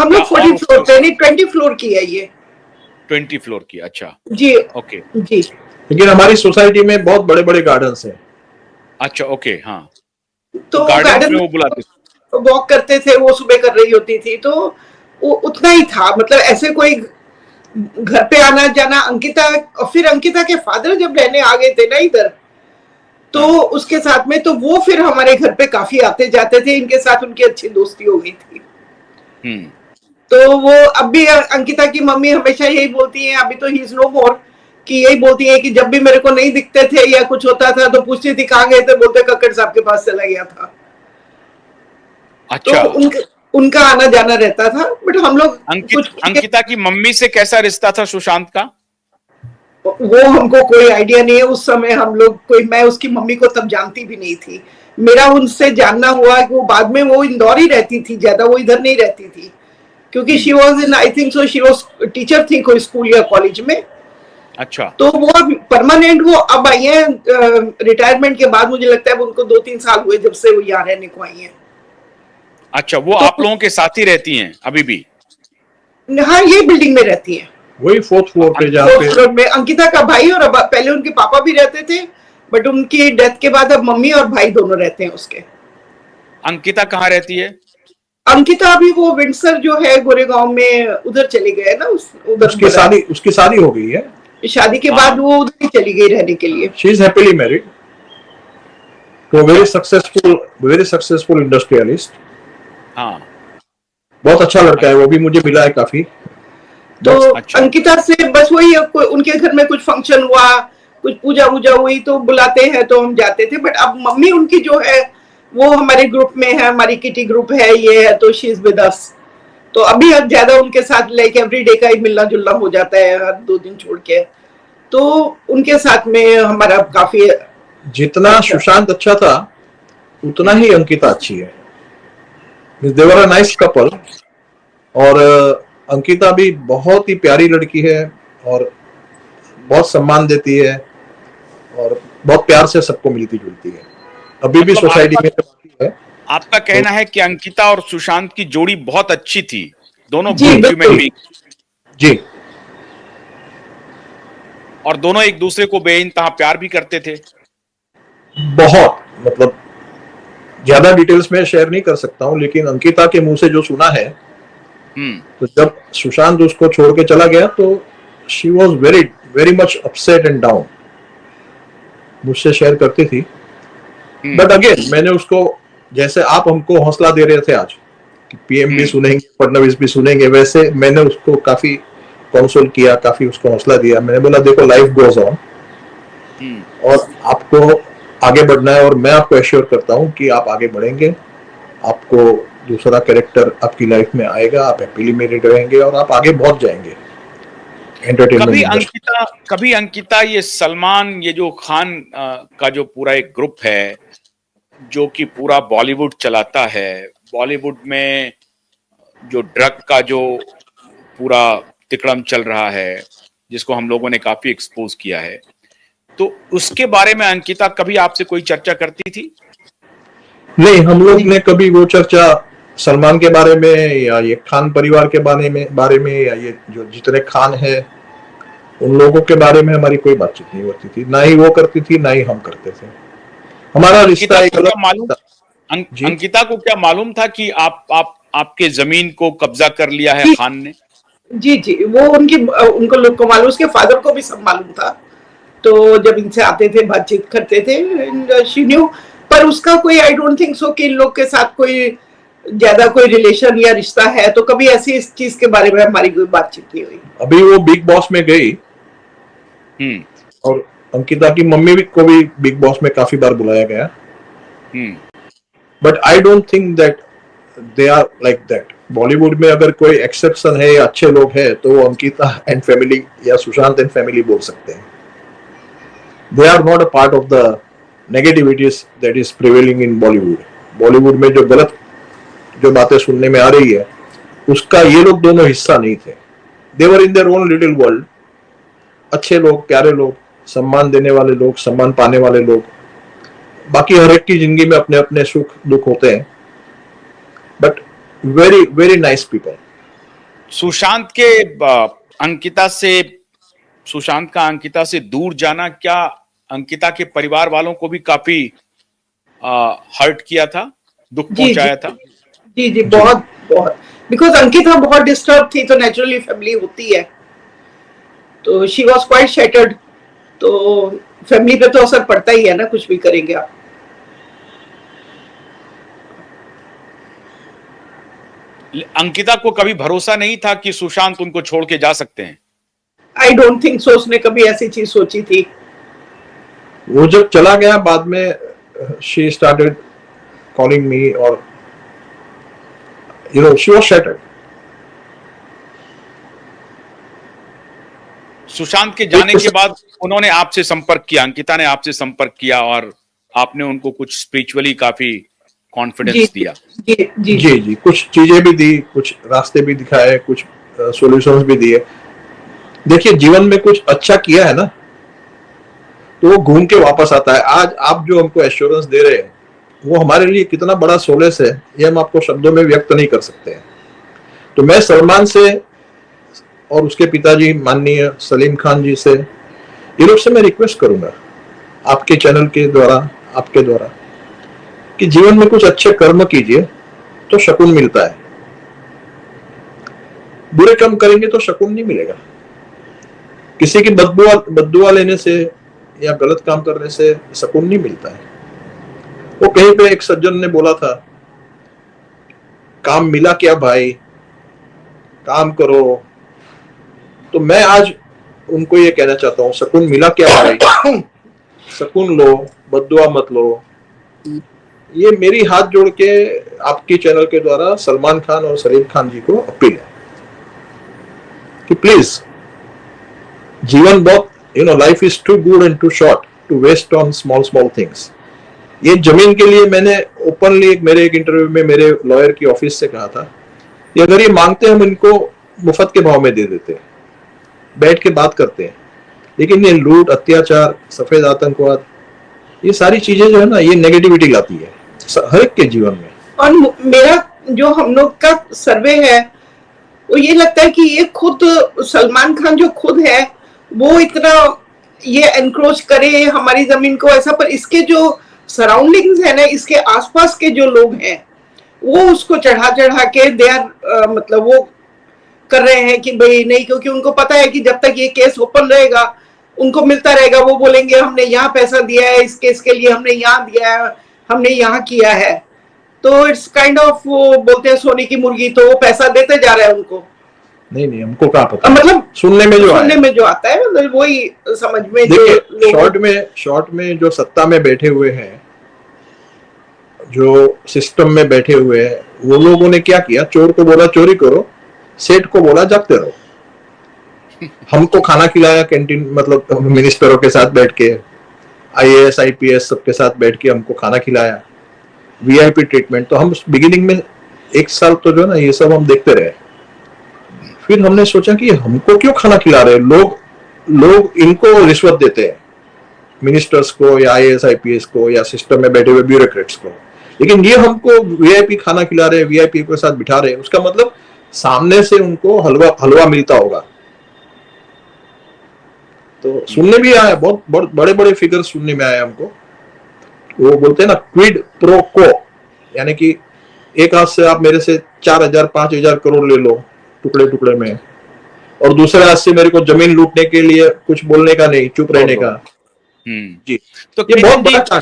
हम लोग 40 फ्लोर पे नहीं, 20 फ्लोर की है ये। 20 फ्लोर की, अच्छा जी ओके जी। लेकिन हमारी सोसाइटी में बहुत बड़े बड़े गार्डन्स हैं। अच्छा ओके हाँ, तो गार्डन गार्डन में वो बुलाते। वॉक करते थे, वो सुबह कर रही होती थी, तो वो उतना ही था, मतलब ऐसे कोई घर पे आना जाना। अंकिता, और फिर अंकिता के फादर जब रहने आ गए थे ना इधर, तो उसके साथ में तो वो फिर हमारे घर पे काफी आते जाते थे, इनके साथ उनकी अच्छी दोस्ती हो गई थी। तो वो अब भी अंकिता की मम्मी हमेशा यही बोलती है, अभी तो ही इज नो मोर, कि यही बोलती है कि जब भी मेरे को नहीं दिखते थे या कुछ होता था तो पूछती थी कहाँ गए थे, बोलते कक्कड़ साहब के पास चला गया था। अच्छा, तो उनका आना जाना रहता था, बट हम लोग अंकिता की मम्मी से कैसा रिश्ता था सुशांत का? वो हमको कोई आइडिया नहीं है। उस समय हम लोग कोई, मैं उसकी मम्मी को तब जानती भी नहीं थी। मेरा उनसे जानना हुआ कि वो बाद में, वो इंदौर ही रहती थी ज्यादा, वो इधर नहीं रहती थी, क्योंकि she was in, I think so she was teacher थी कोई स्कूल या कॉलेज में। अच्छा, तो वो परमानेंट वो अब आई है रिटायरमेंट के बाद, मुझे लगता है उनको 2-3 साल हुए जब से वो यहाँ रहने को आई है। अच्छा वो तो आप लोगों के साथ ही रहती हैं अभी भी? हाँ, ये बिल्डिंग में रहती है, वही 4th फ्लोर पे जहाँ पे। 4th फ्लोर में अंकिता का भाई, और अब पहले उनके पापा भी रहते थे, बट उनकी डेथ के बाद अब मम्मी और भाई दोनों रहते हैं उसके। अंकिता कहाँ रहती है? अंकिता अभी वो विंडसर जो है गोरेगांव में, उधर चली गए ना, उधर उसकी शादी हो गई है। शादी के बाद वो उधर ही चली गई रहने के लिए। She is happily married to very successful industrialist. हाँ, बहुत अच्छा लड़का है, वो भी मुझे मिला है काफी। तो अच्छा। अंकिता से बस वही, उनके घर में कुछ फंक्शन हुआ, कुछ पूजा वूजा हुई तो बुलाते हैं तो हम जाते थे। बट अब मम्मी उनकी जो है वो हमारे ग्रुप में है, हमारी किटी ग्रुप है ये है, तो शी इज विद अस। तो अभी अब ज्यादा उनके साथ लाइक एवरीडे का ही मिलना जुलना हो जाता है, हर 2 दिन छोड़ के। तो उनके साथ में हमारा काफी, जितना सुशांत अच्छा था उतना ही अंकिता अच्छी है। दे वर अ नाइस कपल। और अंकिता भी बहुत ही प्यारी लड़की है और बहुत सम्मान देती है और बहुत प्यार से सबको मिलती जुलती है। अभी भी सोसाइटी में है। आपका कहना है कि अंकिता और सुशांत की जोड़ी बहुत अच्छी थी, दोनों जी गुड ह्यूमन बीइंग, जी, और दोनों एक दूसरे को बेइंतहा प्यार भी करते थे। बहुत, मतलब ज्यादा डिटेल्स में शेयर नहीं कर सकता हूँ, लेकिन अंकिता के मुंह से जो सुना है, तो जब सुशांत उसको छोड़ के चला गया तो she was very very much upset and down, मुझसे शेयर करती थी। बट अगेन मैंने उसको, जैसे आप हमको हौसला दे रहे थे आज कि पीएम भी सुनेंगे, फडणवीस भी सुनेंगे, वैसे मैंने उसको काफी कंसोल किया, काफी उसको हौसला दिया। मैंने बोला देखो लाइफ गोज ऑन और आपको आगे बढ़ना है, और मैं आपको एश्योर करता हूँ कि आप आगे बढ़ेंगे, आपको दूसरा कैरेक्टर आपकी लाइफ में आएगा, आप हैप्पीली मैरिड रहेंगे और आप आगे बहुत जाएंगे एंटरटेनमेंट। कभी अंकिता ये सलमान, ये जो खान का जो पूरा एक ग्रुप है जो कि पूरा बॉलीवुड चलाता है, बॉलीवुड में जो ड्रग का जो पूरा तिकड़म चल रहा है, जिसको हम लोगों ने काफी एक्सपोज किया है, तो उसके बारे में अंकिता कभी आपसे कोई चर्चा करती थी? नहीं, हम लोग ने कभी वो चर्चा सलमान के बारे में या ये खान परिवार के बारे में या ये जो जितने खान है उन लोगों के बारे में हमारी कोई बातचीत नहीं होती थी, ना ही वो करती थी ना ही हम करते थे। हमारा रिश्ता एक अलग मालूम, अंकिता को क्या मालूम था कि आपके जमीन को कब्जा कर लिया है खान ने? जी जी, वो उनको लोग को मालूम, उसके फादर को भी सब मालूम था। तो जब इनसे आते थे बातचीत करते थे, शी न्यू। पर उसका कोई, आई डोंट थिंक सो कि इन लोग के साथ कोई ज्यादा कोई रिलेशन या रिश्ता है, तो कभी ऐसी इस चीज के बारे में हमारी कोई बातचीत नहीं हुई। अभी वो बिग बॉस में गई और अंकिता की मम्मी को भी बिग बॉस में काफी बार बुलाया गया, but I don't think that they are like that. Bollywood में अगर कोई एक्सेप्शन है या अच्छे लोग हैं तो वो अंकिता एंड फैमिली या सुशांत एंड फैमिली बोल सकते हैं। They are not a part of the negativities that is prevailing in Bollywood. Bollywood में जो गलत जो बातें सुनने में आ रही है उसका ये लोग दोनों हिस्सा नहीं थे। They were in their own little world. अच्छे लोग, प्यारे लोग, सम्मान देने वाले लोग, सम्मान पाने वाले लोग। बाकी हर एक की जिंदगी में अपने अपने सुख दुख होते हैं, but very very nice people. Sushant के सुशांत का अंकिता से दूर जाना क्या अंकिता के परिवार वालों को भी काफी हर्ट किया था, दुख पहुंचाया था? जी जी, बहुत बहुत, बिकॉज अंकिता बहुत डिस्टर्ब थी, तो नेचुरली फैमिली होती है, तो शी वॉज क्वाइट शैटर्ड, तो फैमिली पे तो असर पड़ता ही है ना, कुछ भी करेंगे आप। अंकिता को कभी भरोसा नहीं था कि सुशांत उनको छोड़ के जा सकते हैं? आई डोंट थिंक सो, उसने कभी ऐसी चीज सोची थी। वो जब चला गया बाद में she started calling me और she was shattered. सुशांत के जाने के बाद उन्होंने आपसे संपर्क किया, अंकिता ने आपसे संपर्क किया और आपने उनको कुछ स्पिरिचुअली काफी कॉन्फिडेंस दिया? जी, कुछ चीजें भी दी, कुछ रास्ते भी दिखाए, कुछ सॉल्यूशंस भी दिए। देखिए, जीवन में कुछ अच्छा किया है ना, तो वो घूम के वापस आता है। आज आप जो हमको एश्योरेंस दे रहे हैं, वो हमारे लिए कितना बड़ा सोलेस है, ये हम आपको शब्दों में व्यक्त नहीं कर सकते हैं। तो मैं सलमान से और उसके पिताजी माननीय सलीम खान जी से, ये लोग से मैं रिक्वेस्ट करूंगा आपके चैनल के द्वारा, आपके द्वारा, कि जीवन में कुछ अच्छे कर्म कीजिए तो शकुन मिलता है। बुरे कर्म करेंगे तो शकुन नहीं मिलेगा। किसी की बद्दुआ लेने से या गलत काम करने से शकुन नहीं मिलता है। वो कहीं पे एक सज्जन ने बोला था, काम मिला क्या भाई, काम करो। तो मैं आज उनको ये कहना चाहता हूँ, शकुन मिला क्या भाई, शकुन लो, बद्दुआ मत लो। ये मेरी हाथ जोड़ के आपकी चैनल के द्वारा सलमान खान और सलीम खान जी को अपील है कि प्लीज, जीवन बहुत, life is too good and too short to waste on small things. ये जमीन के लिए मैंने ओपनली मेरे एक इंटरव्यू में मेरे लॉयर की ऑफिस से कहा था कि अगर ये मांगते हम इनको मुफ्त के भाव में दे देते, बैठ के बात करते हैं। लेकिन ये लूट, अत्याचार, सफेद आतंकवाद, ये सारी चीजें जो है ना, ये नेगेटिविटी लाती है हर एक के जीवन में। और मेरा जो हम लोग का सर्वे है, वो ये लगता है कि ये खुद सलमान खान जो खुद है, वो इतना ये एनक्रोच करे हमारी जमीन को ऐसा, पर इसके जो सराउंडिंग्स है ना, इसके आसपास के जो लोग हैं, वो उसको चढ़ा के दे आर मतलब वो कर रहे हैं कि भाई नहीं, क्योंकि उनको पता है कि जब तक ये केस ओपन रहेगा उनको मिलता रहेगा। वो बोलेंगे हमने यहाँ पैसा दिया है, इस केस के लिए हमने यहाँ दिया है, हमने यहाँ किया है। तो इट्स काइंड ऑफ, वो बोलते हैं सोने की मुर्गी, तो वो पैसा देते जा रहे हैं उनको। नहीं, हमको क्या पता, मतलब सुनने में जो आता है, मतलब वही समझ में। शॉर्ट में जो सत्ता में बैठे हुए हैं, जो सिस्टम में बैठे हुए हैं, वो लोगों ने क्या किया, चोर को बोला चोरी करो, सेठ को बोला जागते रहो। हमको खाना खिलाया कैंटीन, मतलब मिनिस्टरों के साथ बैठ के, IAS IPS सबके साथ बैठ के हमको खाना खिलाया, VIP ट्रीटमेंट। तो हम बिगिनिंग में 1 साल तो जो है ना, ये सब हम देखते रहे। फिर हमने सोचा कि हमको क्यों खाना खिला रहे लोग इनको रिश्वत देते हैं, मिनिस्टर्स को या IAS IPS को या सिस्टम में बैठे हुए ब्यूरोक्रेट्स को, लेकिन ये हमको VIP खाना खिला रहे हैं, VIP के साथ बिठा रहे हैं। उसका मतलब सामने से उनको हलवा मिलता होगा। तो सुनने भी आया, बहुत बड़े फिगर सुनने में आया हमको। वो बोलते हैं ना, क्विड प्रो को, यानी कि एक हाथ से आप मेरे से 4000 5000 करोड़ ले लो टुकड़े में, और दूसरे हाथ से मेरे को जमीन लूटने के लिए कुछ बोलने का नहीं, चुप रहने का। जी, तो ये बहुत बड़ा